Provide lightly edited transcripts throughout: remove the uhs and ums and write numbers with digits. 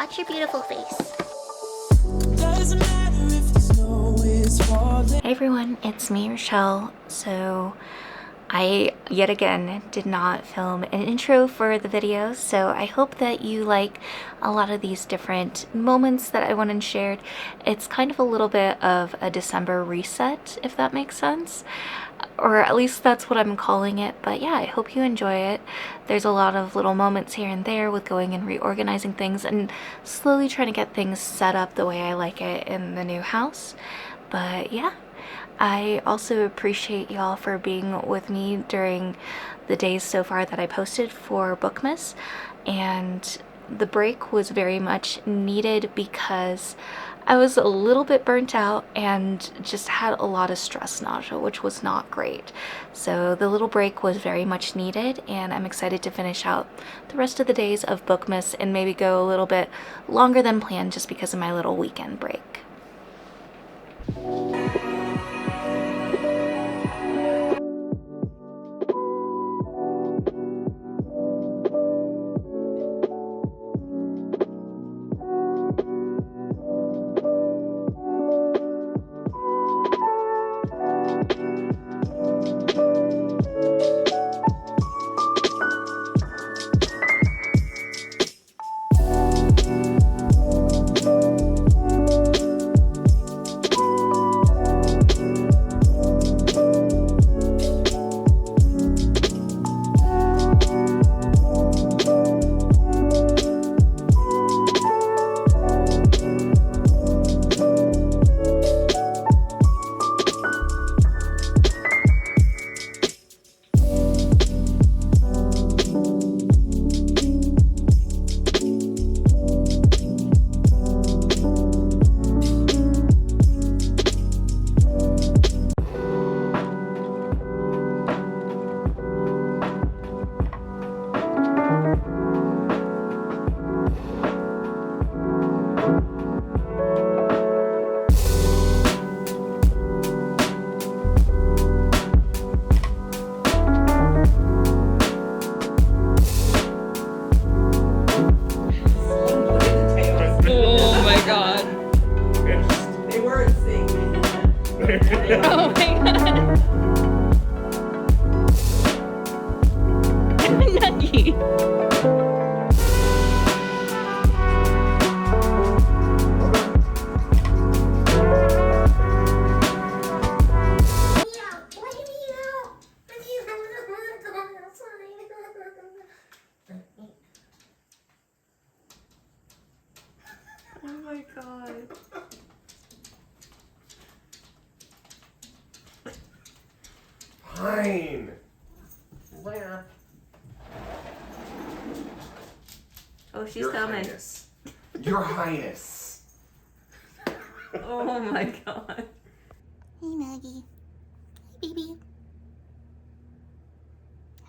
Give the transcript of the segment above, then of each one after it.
Watch your beautiful face. Hey everyone, it's me, Rochelle. So I, yet again, did not film an intro for the video, so I hope that you like a lot of these different moments that I went and shared. It's kind of a little bit of a December reset, if that makes sense. Or at least that's what I'm calling it, but yeah, I hope you enjoy it. There's a lot of little moments here and there with going and reorganizing things and slowly trying to get things set up the way I like it in the new house. But yeah, I also appreciate y'all for being with me during the days so far that I posted for Bookmas, and the break was very much needed because I was a little bit burnt out and just had a lot of stress nausea, which was not great. So the little break was very much needed, and I'm excited to finish out the rest of the days of Bookmas and maybe go a little bit longer than planned just because of my little weekend break. Oh my god. Nuggy. Oh my god. Fine. Where? Oh, she's Your coming. Highness. Your Highness. Oh my god. Hey, Maggie. Hey, baby.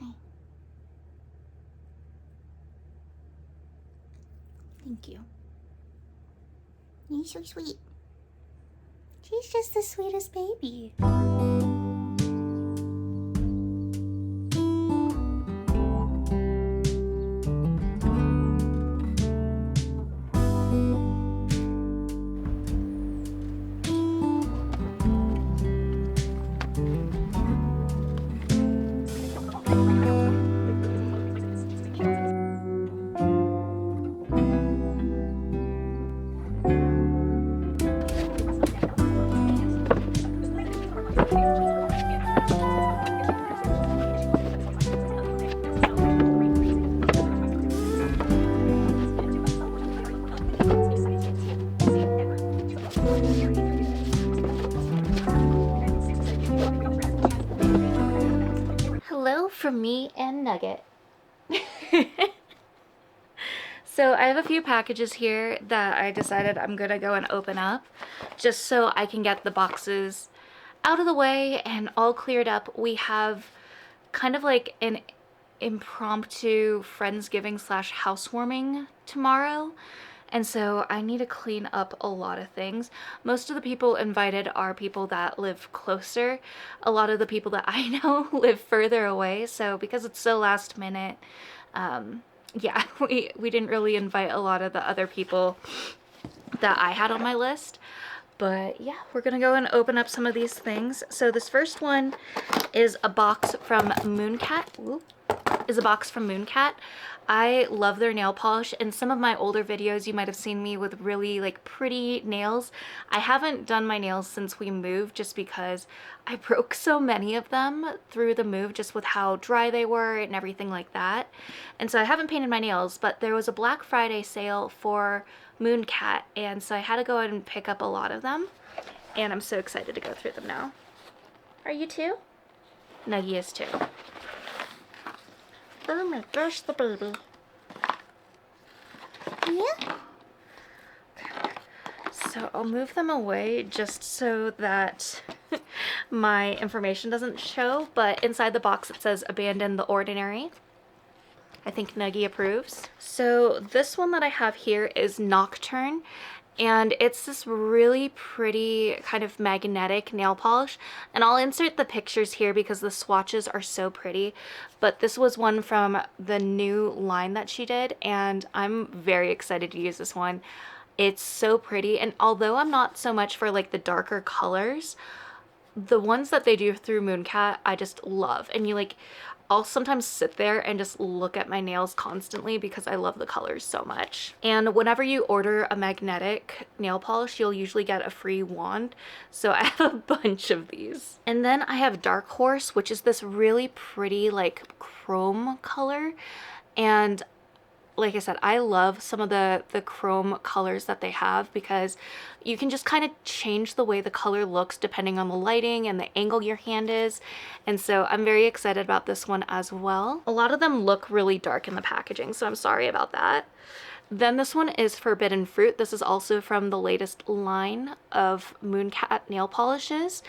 Hi. Thank you. You're so sweet. She's just the sweetest baby. Hello from me and Nugget. So I have a few packages here that I decided I'm gonna go and open up just so I can get the boxes out of the way and all cleared up. We have kind of like an impromptu Friendsgiving / housewarming tomorrow. And so I need to clean up a lot of things. Most of the people invited are people that live closer. A lot of the people that I know live further away. So because it's so last minute, yeah, we didn't really invite a lot of the other people that I had on my list. But yeah, we're gonna go and open up some of these things. So this first one is a box from Mooncat. I love their nail polish. In some of my older videos, you might have seen me with really like pretty nails. I haven't done my nails since we moved just because I broke so many of them through the move just with how dry they were and everything like that. And so I haven't painted my nails, but there was a Black Friday sale for Mooncat, and so I had to go ahead and pick up a lot of them, and I'm so excited to go through them now. Are you too? Nuggie is too. Oh my gosh, the baby. Yeah. So I'll move them away just so that my information doesn't show, but inside the box it says abandon the ordinary. I think Nuggie approves. So this one that I have here is Nocturne, and it's this really pretty kind of magnetic nail polish, and I'll insert the pictures here because the swatches are so pretty. But this was one from the new line that she did, and I'm very excited to use this one. It's so pretty, and although I'm not so much for like the darker colors, the ones that they do through Mooncat I just love. And I'll sometimes sit there and just look at my nails constantly because I love the colors so much. And whenever you order a magnetic nail polish, you'll usually get a free wand. So I have a bunch of these. And then I have Dark Horse, which is this really pretty like chrome color. And like I said, I love some of the chrome colors that they have because you can just kind of change the way the color looks depending on the lighting and the angle your hand is. And so I'm very excited about this one as well. A lot of them look really dark in the packaging, so I'm sorry about that. Then this one is Forbidden Fruit. This is also from the latest line of Mooncat nail polishes.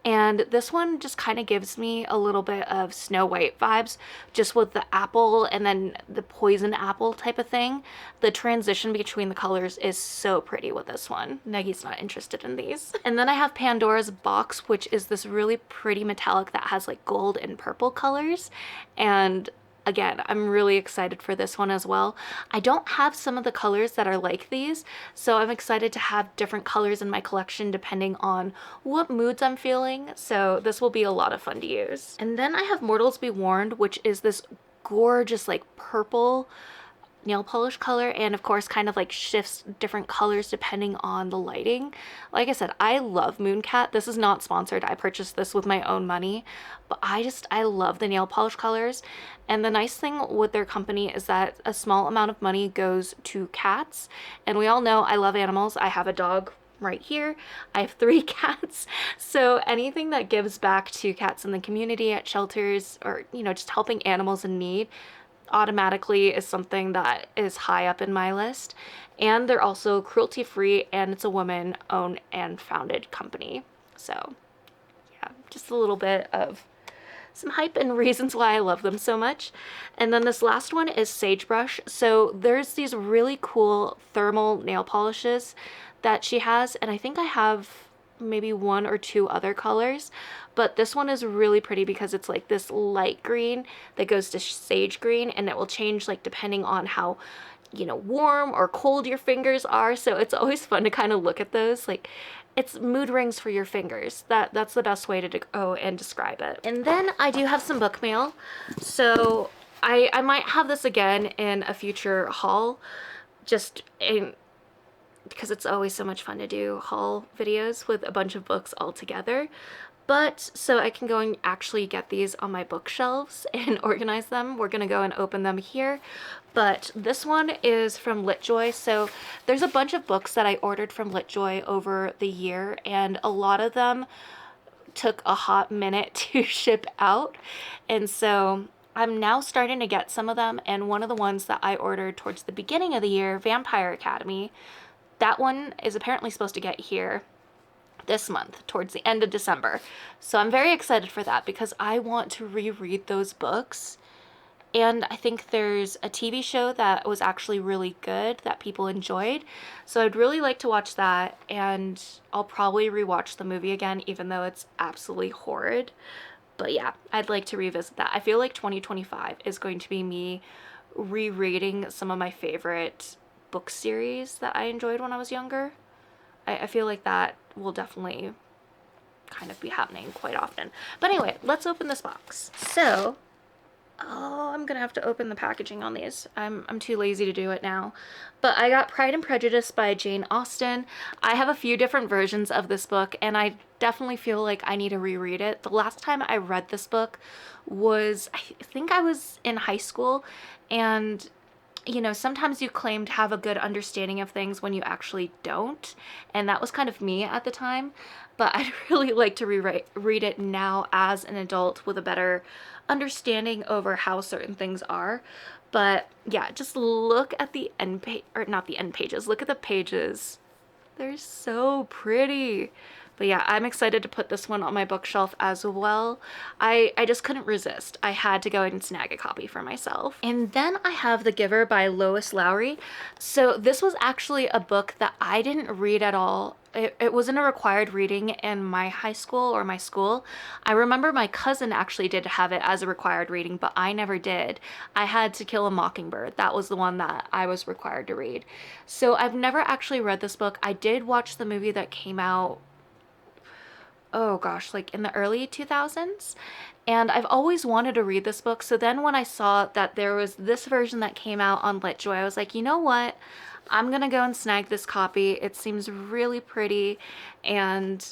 And this one just kind of gives me a little bit of Snow White vibes, just with the apple and then the poison apple type of thing. The transition between the colors is so pretty with this one. Nuggie's not interested in these. And then I have Pandora's Box, which is this really pretty metallic that has like gold and purple colors. And again, I'm really excited for this one as well. I don't have some of the colors that are like these, so I'm excited to have different colors in my collection depending on what moods I'm feeling. So this will be a lot of fun to use. And then I have Mortals Be Warned, which is this gorgeous like purple nail polish color, and of course kind of like shifts different colors depending on the lighting. Like I said, I love Mooncat. This is not sponsored. I purchased this with my own money, but I love the nail polish colors. And the nice thing with their company is that a small amount of money goes to cats, and we all know I love animals. I have a dog right here. I have 3 cats. So anything that gives back to cats in the community, at shelters, or just helping animals in need, automatically is something that is high up in my list. And they're also cruelty free, and it's a woman owned and founded company. So yeah, just a little bit of some hype and reasons why I love them so much. And then this last one is Sagebrush. So there's these really cool thermal nail polishes that she has, and I think I have maybe 1 or 2 other colors, but this one is really pretty because it's like this light green that goes to sage green, and it will change like depending on how warm or cold your fingers are. So it's always fun to kind of look at those. Like, it's mood rings for your fingers. That's the best way to go and describe it. And then I do have some book mail, so I might have this again in a future haul, because it's always so much fun to do haul videos with a bunch of books all together. But so I can go and actually get these on my bookshelves and organize them. We're gonna go and open them here. But this one is from LitJoy. So there's a bunch of books that I ordered from LitJoy over the year, and a lot of them took a hot minute to ship out. And so I'm now starting to get some of them, and one of the ones that I ordered towards the beginning of the year, Vampire Academy, that one is apparently supposed to get here this month, towards the end of December. So I'm very excited for that because I want to reread those books. And I think there's a TV show that was actually really good that people enjoyed. So I'd really like to watch that, and I'll probably rewatch the movie again, even though it's absolutely horrid. But yeah, I'd like to revisit that. I feel like 2025 is going to be me rereading some of my favorite book series that I enjoyed when I was younger. I feel like that will definitely kind of be happening quite often. But anyway, let's open this box. So, oh, I'm gonna have to open the packaging on these. I'm too lazy to do it now. But I got Pride and Prejudice by Jane Austen. I have a few different versions of this book, and I definitely feel like I need to reread it. The last time I read this book was, I think I was in high school, and you know, sometimes you claim to have a good understanding of things when you actually don't, and that was kind of me at the time. But I'd really like to read it now as an adult with a better understanding over how certain things are. But yeah, just look at the end page, or not the end pages, look at the pages. They're so pretty. But yeah, I'm excited to put this one on my bookshelf as well. I just couldn't resist. I had to go and snag a copy for myself. And then I have The Giver by Lois Lowry. So this was actually a book that I didn't read at all. It wasn't a required reading in my high school or my school. I remember my cousin actually did have it as a required reading, but I never did. I had To Kill a Mockingbird. That was the one that I was required to read. So I've never actually read this book. I did watch the movie that came out, oh gosh, like in the early 2000s. And I've always wanted to read this book. So then when I saw that there was this version that came out on LitJoy, I was like, you know what? I'm gonna go and snag this copy. It seems really pretty, and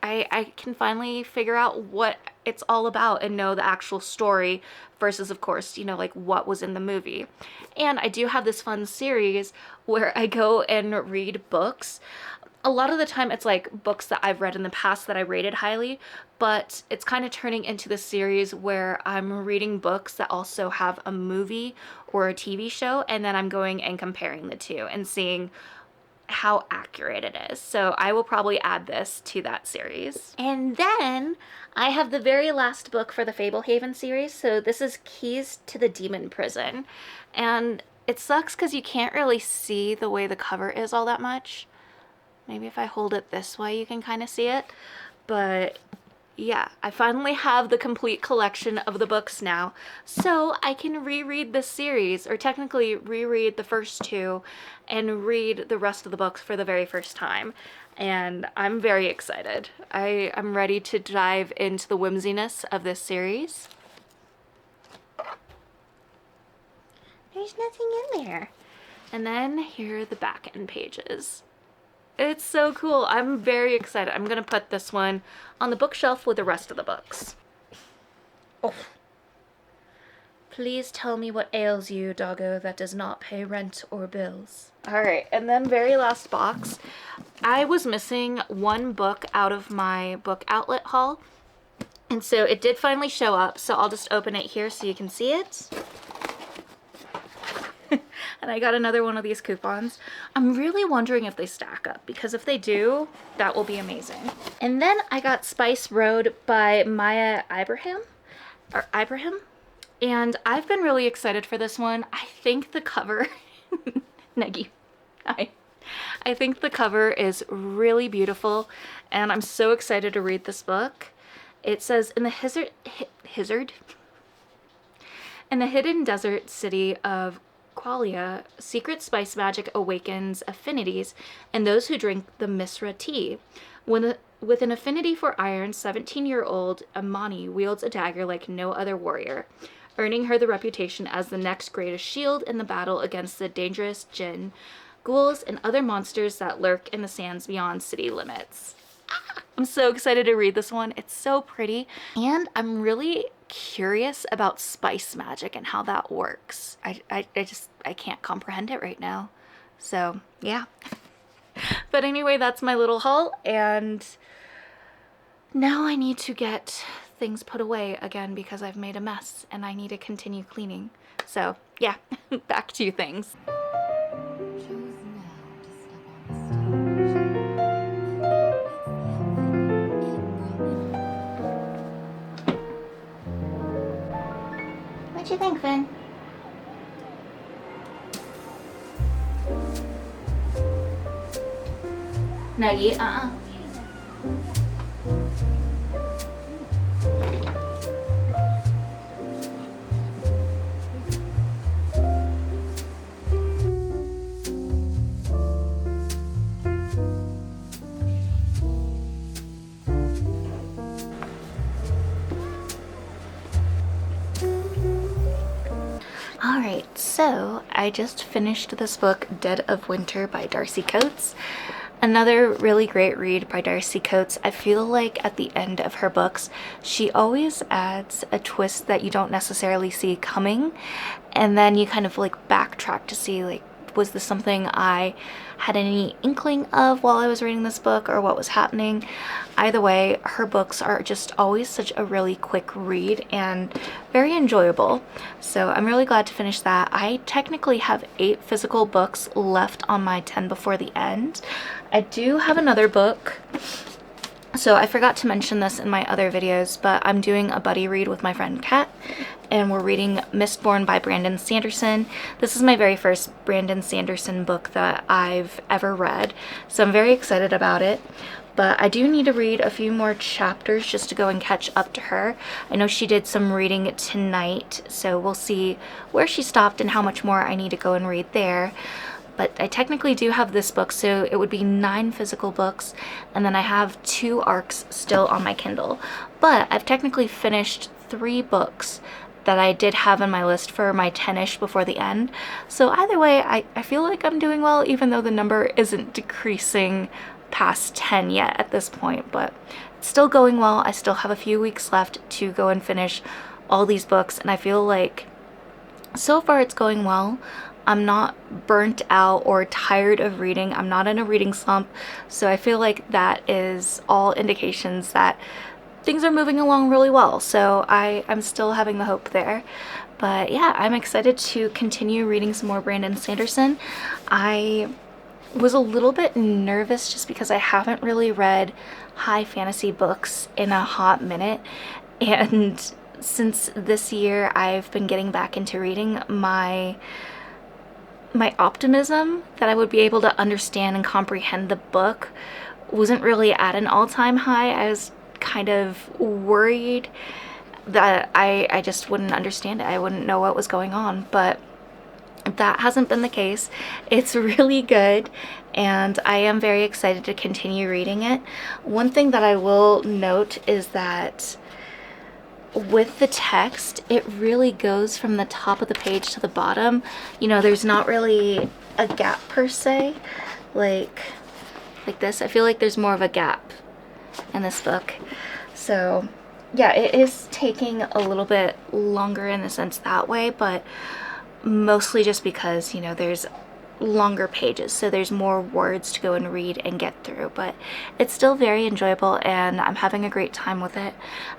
I can finally figure out what it's all about and know the actual story versus, of course, you know, like what was in the movie. And I do have this fun series where I go and read books. A lot of the time it's like books that I've read in the past that I rated highly, but it's kind of turning into this series where I'm reading books that also have a movie or a TV show, and then I'm going and comparing the two and seeing how accurate it is. So I will probably add this to that series. And then I have the very last book for the Fablehaven series. So this is Keys to the Demon Prison. And it sucks because you can't really see the way the cover is all that much. Maybe if I hold it this way, you can kind of see it. But yeah, I finally have the complete collection of the books now. So I can reread this series, or technically reread the first two and read the rest of the books for the very first time. And I'm very excited. I'm ready to dive into the whimsiness of this series. There's nothing in there. And then here are the back end pages. It's so cool. I'm very excited. I'm gonna put this one on the bookshelf with the rest of the books. Oh. Please tell me what ails you, doggo, that does not pay rent or bills. Alright, and then very last box. I was missing one book out of my book outlet haul. And so it did finally show up, so I'll just open it here so you can see it. And I got another one of these coupons. I'm really wondering if they stack up, because if they do, that will be amazing. And then I got Spice Road by Maya Ibrahim. And I've been really excited for this one. I think the cover, Neggy, hi. I think the cover is really beautiful, and I'm so excited to read this book. It says, in the hidden desert city of Qualia, secret spice magic awakens affinities in those who drink the Misra tea. With an affinity for iron, 17-year-old Amani wields a dagger like no other warrior, earning her the reputation as the next greatest shield in the battle against the dangerous jinn, ghouls, and other monsters that lurk in the sands beyond city limits. I'm so excited to read this one. It's so pretty, and I'm really curious about spice magic and how that works. I can't comprehend it right now. So yeah. But anyway, that's my little haul, and now I need to get things put away again because I've made a mess and I need to continue cleaning. So yeah, back to things. What you think, Finn? Nuggy, Alright, so I just finished this book, Dead of Winter by Darcy Coates. Another really great read by Darcy Coates. I feel like at the end of her books, she always adds a twist that you don't necessarily see coming, and then you kind of like backtrack to see like, was this something I had any inkling of while I was reading this book, or what was happening? Either way, her books are just always such a really quick read and very enjoyable. So I'm really glad to finish that. I technically have 8 physical books left on my 10 before the end. I do have another book. So I forgot to mention this in my other videos, but I'm doing a buddy read with my friend Kat, and we're reading Mistborn by Brandon Sanderson. This is my very first Brandon Sanderson book that I've ever read, so I'm very excited about it. But I do need to read a few more chapters just to go and catch up to her. I know she did some reading tonight, so we'll see where she stopped and how much more I need to go and read there. But I technically do have this book, so it would be 9 physical books, and then I have 2 arcs still on my Kindle. But I've technically finished 3 books that I did have on my list for my 10-ish before the end. So either way, I feel like I'm doing well, even though the number isn't decreasing past 10 yet at this point, but it's still going well. I still have a few weeks left to go and finish all these books, and I feel like so far it's going well. I'm not burnt out or tired of reading. I'm not in a reading slump. So I feel like that is all indications that things are moving along really well. So I'm still having the hope there. But yeah, I'm excited to continue reading some more Brandon Sanderson. I was a little bit nervous just because I haven't really read high fantasy books in a hot minute. And since this year I've been getting back into reading, my optimism that I would be able to understand and comprehend the book wasn't really at an all-time high. I was kind of worried that I just wouldn't understand it. I wouldn't know what was going on, but that hasn't been the case. It's really good, and I am very excited to continue reading it. One thing that I will note is that with the text, it really goes from the top of the page to the bottom. You know, there's not really a gap per se, like this. I feel like there's more of a gap in this book. So yeah, it is taking a little bit longer in the sense that way, but mostly just because, you know, there's longer pages, so there's more words to go and read and get through, but it's still very enjoyable and I'm having a great time with it.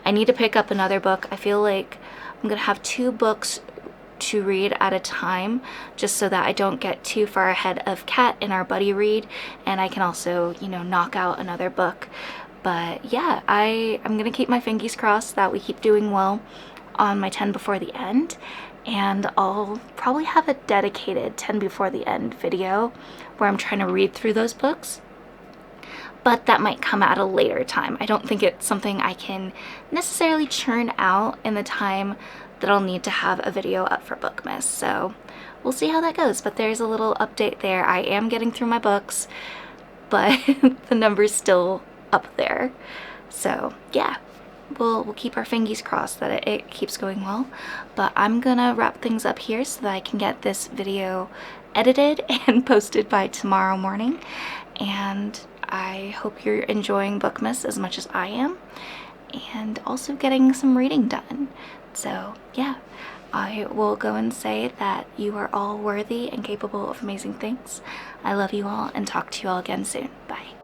I need to pick up another book. I feel like I'm gonna have 2 books to read at a time, just so that I don't get too far ahead of Kat in our buddy read, and I can also, you know, knock out another book. But yeah, I'm gonna keep my fingers crossed that we keep doing well on my 10 before the end, and I'll probably have a dedicated 10 before the end video where I'm trying to read through those books, but that might come at a later time. I don't think it's something I can necessarily churn out in the time that I'll need to have a video up for Bookmas, so we'll see how that goes. But there's a little update there. I am getting through my books, but the number's still up there. So yeah, we'll keep our fingers crossed that it keeps going well. But I'm gonna wrap things up here so that I can get this video edited and posted by tomorrow morning. And I hope you're enjoying Bookmas as much as I am, and also getting some reading done. So yeah, I will go and say that you are all worthy and capable of amazing things. I love you all, and talk to you all again soon. Bye.